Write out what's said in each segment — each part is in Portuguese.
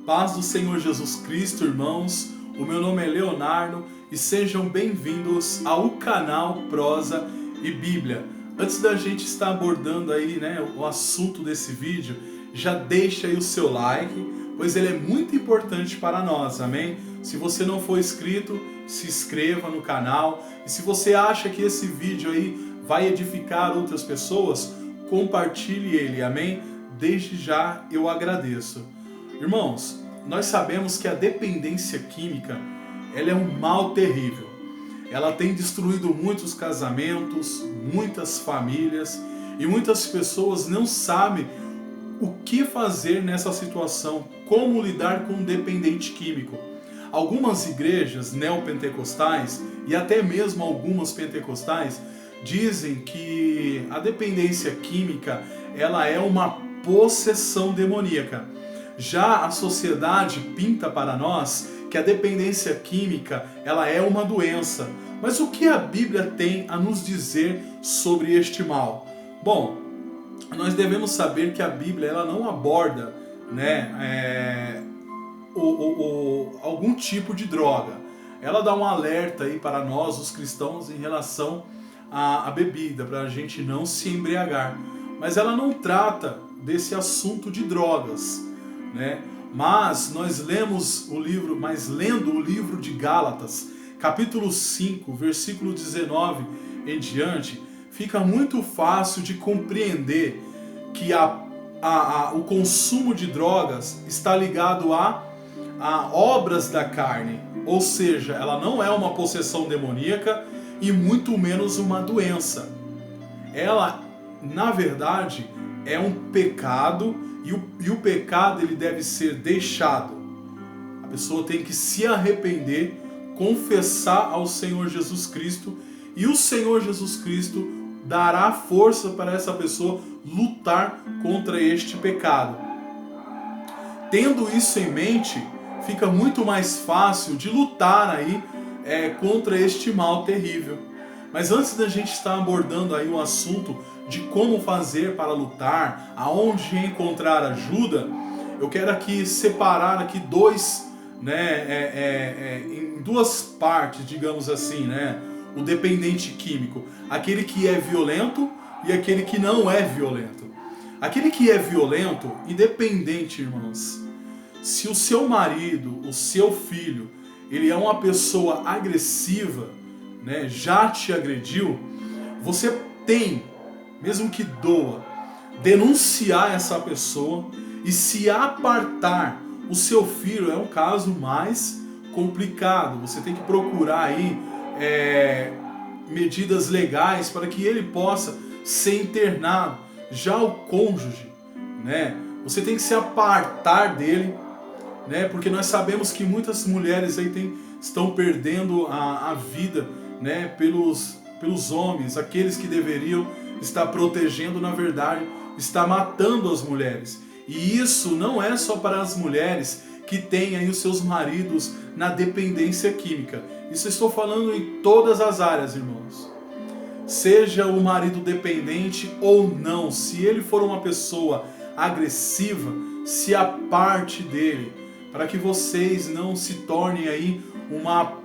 Paz do Senhor Jesus Cristo, irmãos. O meu nome é Leonardo e sejam bem-vindos ao canal Prosa e Bíblia. Antes da gente estar abordando aí, o assunto desse vídeo, já deixa aí o seu like, pois ele é muito importante para nós, amém? Se você não for inscrito, se inscreva no canal. E se você acha que esse vídeo aí vai edificar outras pessoas, compartilhe ele, amém? Desde já eu agradeço. Irmãos, nós sabemos que a dependência química, ela é um mal terrível. Ela tem destruído muitos casamentos, muitas famílias, e muitas pessoas não sabem o que fazer nessa situação, como lidar com um dependente químico. Algumas igrejas neopentecostais e até mesmo algumas pentecostais dizem que a dependência química ela é uma possessão demoníaca. Já a sociedade pinta para nós que a dependência química ela é uma doença. Mas o que a Bíblia tem a nos dizer sobre este mal? Bom, nós devemos saber que a Bíblia ela não aborda algum tipo de droga. Ela dá um alerta aí para nós, os cristãos, em relação à bebida, para a gente não se embriagar. Mas ela não trata desse assunto de drogas, Mas nós lemos o livro, lendo o livro de Gálatas, capítulo 5, versículo 19 em diante, fica muito fácil de compreender que o consumo de drogas está ligado a obras da carne, ou seja, ela não é uma possessão demoníaca e muito menos uma doença. Ela, na verdade, é um pecado e o pecado ele deve ser deixado. A pessoa tem que se arrepender, confessar ao Senhor Jesus Cristo e o Senhor Jesus Cristo dará força para essa pessoa lutar contra este pecado. Tendo isso em mente, fica muito mais fácil de lutar aí contra este mal terrível. Mas antes da gente estar abordando aí o assunto de como fazer para lutar, aonde encontrar ajuda, eu quero aqui separar aqui em duas partes, digamos assim, o dependente químico, aquele que é violento e aquele que não é violento. Aquele que é violento, independente, irmãos, se o seu marido, o seu filho, ele é uma pessoa agressiva, já te agrediu, você tem, mesmo que doa, denunciar essa pessoa e se apartar. O seu filho é um caso mais complicado. Você tem que procurar aí medidas legais para que ele possa ser internado. Já o cônjuge, você tem que se apartar dele, porque nós sabemos que muitas mulheres aí estão perdendo a vida, pelos homens, aqueles que deveriam estar protegendo, na verdade, está matando as mulheres. E isso não é só para as mulheres que têm aí os seus maridos na dependência química. Isso eu estou falando em todas as áreas, irmãos. Seja o marido dependente ou não, se ele for uma pessoa agressiva, se aparte dele, para que vocês não se tornem aí uma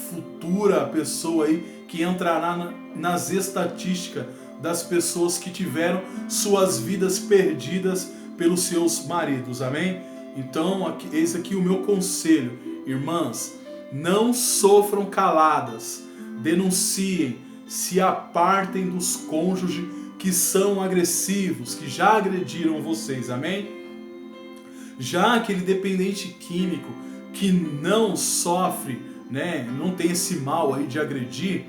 futura pessoa aí que entrará nas estatísticas das pessoas que tiveram suas vidas perdidas pelos seus maridos, amém? Então, eis aqui o meu conselho, irmãs, não sofram caladas, denunciem, se apartem dos cônjuges que são agressivos, que já agrediram vocês, amém? Já aquele dependente químico que não sofre, não tem esse mal aí de agredir,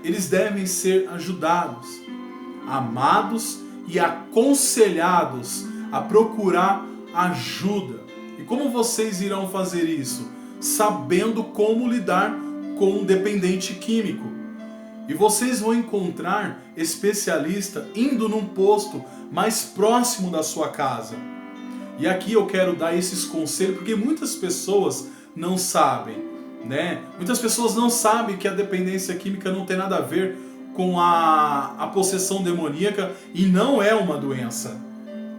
eles devem ser ajudados, amados e aconselhados a procurar ajuda. E como vocês irão fazer isso? Sabendo como lidar com um dependente químico. E vocês vão encontrar especialista indo num posto mais próximo da sua casa. E aqui eu quero dar esses conselhos porque muitas pessoas não sabem, Muitas pessoas não sabem que a dependência química não tem nada a ver com a possessão demoníaca e não é uma doença.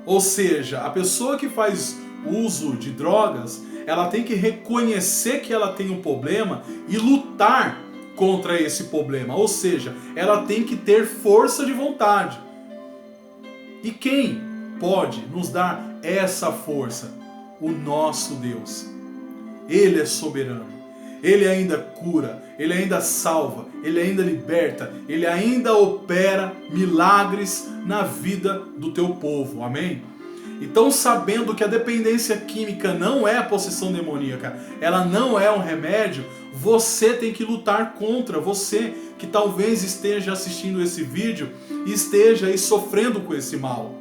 Ou seja, a pessoa que faz uso de drogas, ela tem que reconhecer que ela tem um problema e lutar contra esse problema. Ou seja, ela tem que ter força de vontade. E quem pode nos dar essa força? O nosso Deus. Ele é soberano. Ele ainda cura, Ele ainda salva, Ele ainda liberta, Ele ainda opera milagres na vida do teu povo. Amém? Então, sabendo que a dependência química não é a possessão demoníaca, ela não é um remédio, você tem que lutar contra. Você que talvez esteja assistindo esse vídeo e esteja aí sofrendo com esse mal.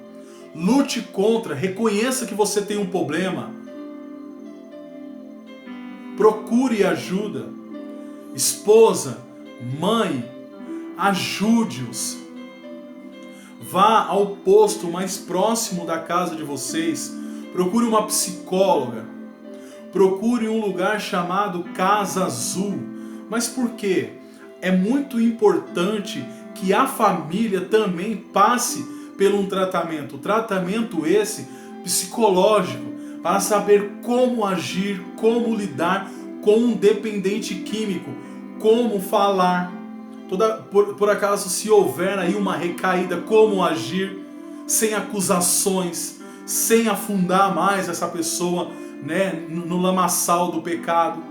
Lute contra, reconheça que você tem um problema. Procure ajuda. Esposa, mãe, ajude-os. Vá ao posto mais próximo da casa de vocês. Procure uma psicóloga. Procure um lugar chamado Casa Azul. Mas por quê? É muito importante que a família também passe por um tratamento. Tratamento esse psicológico, para saber como agir, como lidar com um dependente químico, como falar. Por acaso, se houver aí uma recaída, como agir sem acusações, sem afundar mais essa pessoa, né, no lamaçal do pecado.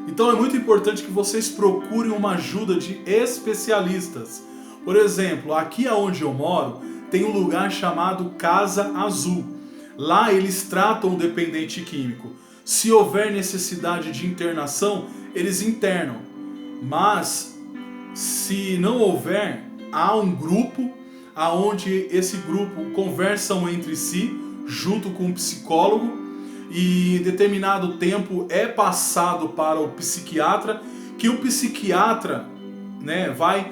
Então é muito importante que vocês procurem uma ajuda de especialistas. Por exemplo, aqui onde eu moro, tem um lugar chamado Casa Azul. Lá eles tratam o dependente químico. Se houver necessidade de internação, eles internam. Mas se não houver, há um grupo onde esse grupo conversam entre si, junto com um psicólogo, e em determinado tempo é passado para o psiquiatra, que o psiquiatra, né, vai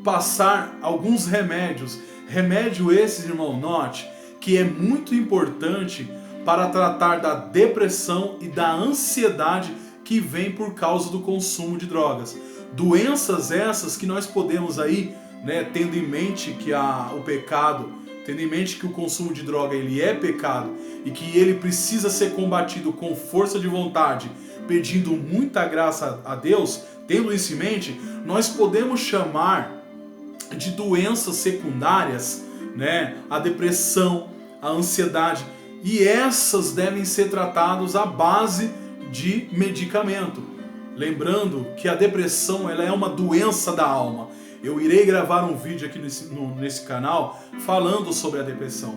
passar alguns remédios. Remédio esses, irmão, note, que é muito importante para tratar da depressão e da ansiedade que vem por causa do consumo de drogas. Doenças essas que nós podemos aí, né, tendo em mente que o pecado, tendo em mente que o consumo de droga ele é pecado e que ele precisa ser combatido com força de vontade, pedindo muita graça a Deus, tendo isso em mente, nós podemos chamar de doenças secundárias, né, a depressão, a ansiedade, e essas devem ser tratadas à base de medicamento. Lembrando que a depressão ela é uma doença da alma. Eu irei gravar um vídeo aqui nesse canal falando sobre a depressão.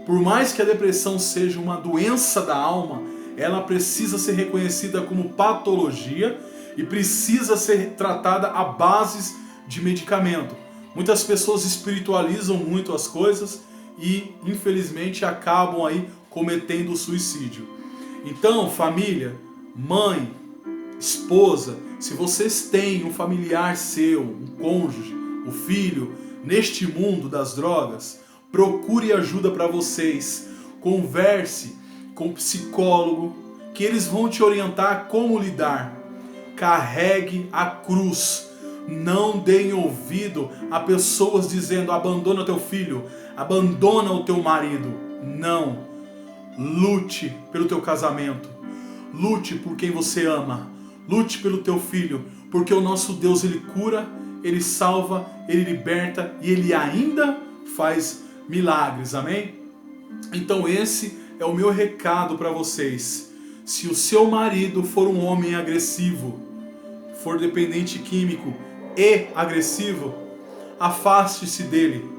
Por mais que a depressão seja uma doença da alma, ela precisa ser reconhecida como patologia e precisa ser tratada à base de medicamento. Muitas pessoas espiritualizam muito as coisas e, infelizmente, acabam aí cometendo suicídio. Então, família, mãe, esposa, se vocês têm um familiar seu, um cônjuge, um filho, neste mundo das drogas, procure ajuda para vocês. Converse com o psicólogo, que eles vão te orientar como lidar. Carregue a cruz. Não deem ouvido a pessoas dizendo abandona teu filho, abandona o teu marido. Não. Lute pelo teu casamento. Lute por quem você ama. Lute pelo teu filho, porque o nosso Deus ele cura, ele salva, ele liberta e ele ainda faz milagres. Amém? Então esse é o meu recado para vocês. Se o seu marido for um homem agressivo, for dependente químico e agressivo, afaste-se dele.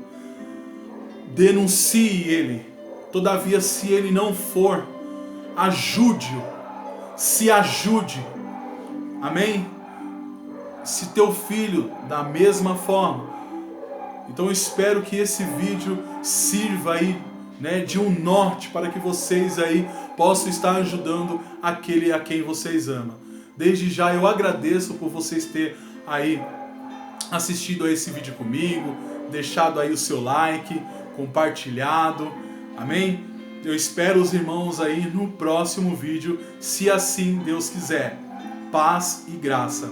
Denuncie ele. Todavia, se ele não for, ajude-o. Se ajude. Amém? Se teu filho, da mesma forma. Então eu espero que esse vídeo sirva aí, né, de um norte para que vocês aí possam estar ajudando aquele a quem vocês amam. Desde já eu agradeço por vocês terem aí assistido a esse vídeo comigo, deixado aí o seu like, compartilhado, amém? Eu espero os irmãos aí no próximo vídeo, se assim Deus quiser. Paz e graça.